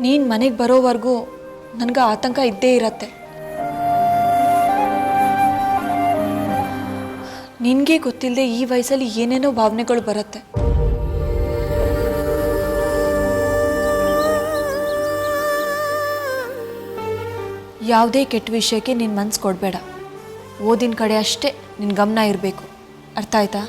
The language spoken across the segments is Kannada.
ನೀನು ಮನೆಗೆ ಬರೋವರೆಗೂ ನನಗೆ ಆತಂಕ ಇದ್ದೇ ಇರತ್ತೆ. ನಿನಗೆ ಗೊತ್ತಿಲ್ಲದೆ ಈ ವಯಸ್ಸಲ್ಲಿ ಏನೇನೋ ಭಾವನೆಗಳು ಬರುತ್ತೆ. ಯಾವುದೇ ಕೆಟ್ಟ ವಿಷಯಕ್ಕೆ ನಿನ್ನ ಮನಸ್ಸು ಕೊಡಬೇಡ. ಓದಿನ ಕಡೆ ಅಷ್ಟೇ ನಿನ್ನ ಗಮನ ಇರಬೇಕು. ಅರ್ಥ ಆಯ್ತಾ?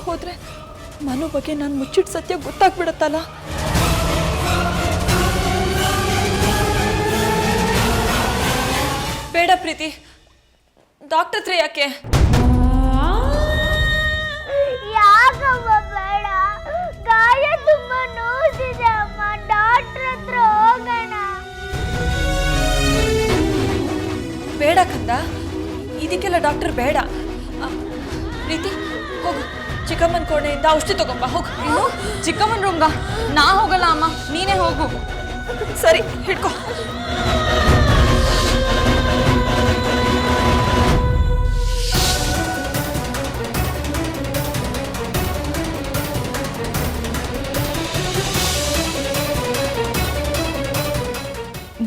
ಹೋದ್ರೆ ಮನು ಬಗ್ಗೆ ನಾನು ಮುಚ್ಚಿಟ್ಟು ಸತ್ಯ ಗೊತ್ತಾಗ್ಬಿಡತ್ತಲ್ಲ. ಬೇಡ ಪ್ರೀತಿ, ಡಾಕ್ಟರ್ ಹತ್ರ ಯಾಕೆ? ಯಾಕಮ್ಮ ಬೇಡ? ಗಾಯ ತುಂಬಾ ನೋವಿದೆ ಅಮ್ಮ, ಡಾಕ್ಟರ್ ಹತ್ರ ಹೋಗೋಣ. ಬೇಡ ಕಂದ, ಇದಕ್ಕೆಲ್ಲ ಡಾಕ್ಟರ್ ಬೇಡ. ಪ್ರೀತಿ ಹೋಗು, ಚಿಕ್ಕಮ್ಮನ ಕೋಣೆಯಿಂದ ಔಷಧಿ ತಗೊಂಬ. ಹೋಗು. ನೀನು ಚಿಕ್ಕಮ್ಮನ ರೂಮ್ಗ? ನಾ ಹೋಗಲ್ಲ ಅಮ್ಮ, ನೀನೇ ಹೋಗು. ಸರಿ, ಹಿಡ್ಕೊ.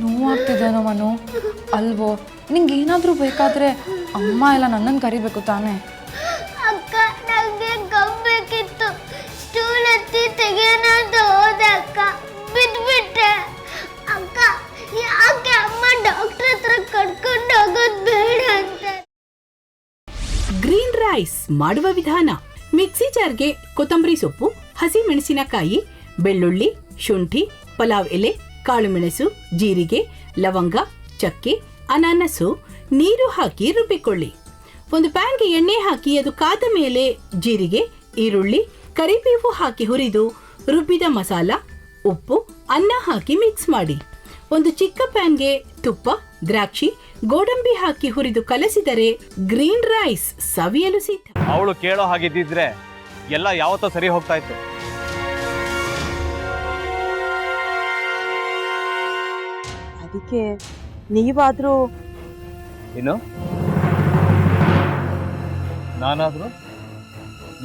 ನೋವಾಗ್ತಿದ್ದೇನೋ ಮನು, ಅಲ್ವೋ? ನಿಂಗೆ ಏನಾದರೂ ಬೇಕಾದರೆ ಅಮ್ಮ ಎಲ್ಲ ನನ್ನನ್ನು ಕರಿಬೇಕು ತಾನೇ? ಅಕ್ಕ, ನಂಗೆ ಗಮ್ಬೇಕಿತ್ತು. ಸ್ಟೂಲ್ ಎತ್ತಿ ತೆಗೆಯೋಣ ಅಂತ ಹೋದೆ ಅಕ್ಕ, ಬಿದ್ಬಿಟ್ಟೆ. ಅಕ್ಕ, ಯಾಕೆ ಅಮ್ಮ ಡಾಕ್ಟರ್ ಹತ್ರ ಕರ್ಕೊಂಡು ಹೋಗೋದು ಬೇಡ ಅಂತ? ಗ್ರೀನ್ ರೈಸ್ ಮಾಡುವ ವಿಧಾನ: ಮಿಕ್ಸಿ ಜಾರ್ಗೆ ಕೊತ್ತಂಬರಿ ಸೊಪ್ಪು, ಹಸಿ ಮೆಣಸಿನಕಾಯಿ, ಬೆಳ್ಳುಳ್ಳಿ, ಶುಂಠಿ, ಪಲಾವ್ ಎಲೆ, ಕಾಳುಮೆಣಸು, ಜೀರಿಗೆ, ಲವಂಗ, ಚಕ್ಕೆ, ಅನಾನಸು, ನೀರು ಹಾಕಿ ರುಬ್ಬಿಕೊಳ್ಳಿ. ಒಂದು ಪ್ಯಾನ್ಗೆ ಎಣ್ಣೆ ಹಾಕಿ ಅದು ಕಾದ ಮೇಲೆ ಜೀರಿಗೆ, ಈರುಳ್ಳಿ, ಕರಿಬೇವು ಹಾಕಿ ಹುರಿದು ರುಬ್ಬಿದ ಮಸಾಲ, ಉಪ್ಪು, ಅನ್ನ ಹಾಕಿ ಮಿಕ್ಸ್ ಮಾಡಿ. ಒಂದು ಚಿಕ್ಕ ಪ್ಯಾನ್ಗೆ ತುಪ್ಪ, ದ್ರಾಕ್ಷಿ, ಗೋಡಂಬಿ ಹಾಕಿ ಹುರಿದು ಕಲಸಿದರೆ ಗ್ರೀನ್ ರೈಸ್ ಸವಿಯಲು ಸಿದ್ಧ. ಅವಳು ಕೇಳೋ ಹಾಗಿದ್ದಿದ್ರೆ ಎಲ್ಲ ಯಾವತ್ತೋ ಸರಿ ಹೋಗ್ತಾ ಇತ್ತು. ಅದಕ್ಕೆ ನೀವಾದ್ರೂ ಏನು?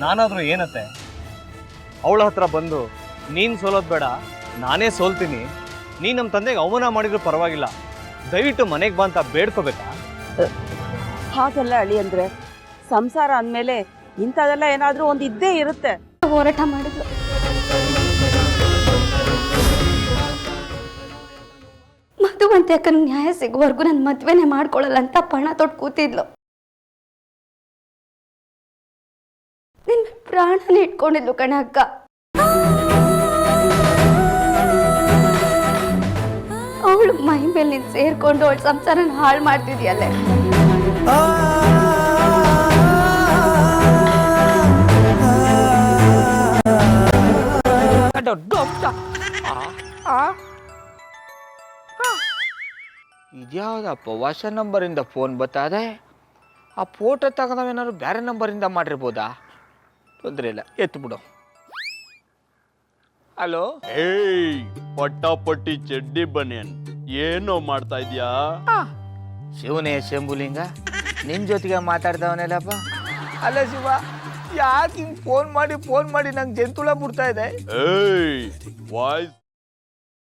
ನಾನಾದ್ರೂ ಏನತ್ತೆ? ಅವಳ ಹತ್ರ ಬಂದು ನೀನು ಸೋಲೋದು ಬೇಡ, ನಾನೇ ಸೋಲ್ತೀನಿ, ನೀನು ನಮ್ಮ ತಂದೆಗೆ ಅವಮಾನ ಮಾಡಿದ್ರು ಪರವಾಗಿಲ್ಲ, ದಯವಿಟ್ಟು ಮನೆಗೆ ಬಾ ಅಂತ ಬೇಡ್ಕೋಬೇಕಾ? ಹಾಗೆಲ್ಲ ಅಳಿ ಅಂದ್ರೆ ಸಂಸಾರ ಅಂದಮೇಲೆ ಇಂಥದೆಲ್ಲ ಏನಾದರೂ ಒಂದು ಇದ್ದೇ ಇರುತ್ತೆ. ಹೋರಾಟ ಮಾಡಿದ್ಲು. ಮಧುವಂತೆ ಅಕ್ಕನ ನ್ಯಾಯ ಸಿಗುವವರೆಗೂ ನನ್ನ ಮದ್ವೆನೇ ಮಾಡ್ಕೊಳ್ಳಲ್ಲ ಅಂತ ಪಣ ತೊಟ್ಟು ಕೂತಿದ್ಲು. ನಿನ್ನ ಪ್ರಾಣನೇ ಇಟ್ಕೊಂಡಿದ್ಲು ಕಣ ಅಕ್ಕ. ಅವಳು ಮೈ ಮೇಲೆ ನೀನು ಸೇರ್ಕೊಂಡು ಅವಳ ಸಂಸಾರನ ಹಾಳು ಮಾಡ್ತಿದ್ಯಲ್ಲೇ. ಇದ್ಯಾವುದಪ್ಪ ಹೊಸ ನಂಬರಿಂದ ಫೋನ್ ಬತ್ತದೆ. ಆ ಫೋಟೋ ತಗೊಂಡವೇನಾದ್ರು ಬೇರೆ ನಂಬರಿಂದ ಮಾಡಿರ್ಬೋದಾ? ತೊಂದರೆ ಇಲ್ಲ, ಎತ್ಬಿಡು. ಹಲೋ, ಏಯ್ ಪಟ್ಟಾಪಟ್ಟಿ ಚಡ್ಡಿ ಬನಿಯನ್, ಏನೋ ಮಾಡ್ತಾ ಇದ್ಯಾ? ಶಿವನೇ ಶಂಭುಲಿಂಗ, ನಿನ್ನ ಜೊತೆಗೆ ಮಾತಾಡ್ದವನೇಲಪ್ಪ. ಅಲ್ಲ ಶಿವ, ಯಾಕೆ ಹಿಂಗೆ ಫೋನ್ ಮಾಡಿ ನಂಗೆ ಜಂತುಳ ಬಿಡ್ತಾ ಇದೆ? ಏಯ್ ವಾಯ್ಸ್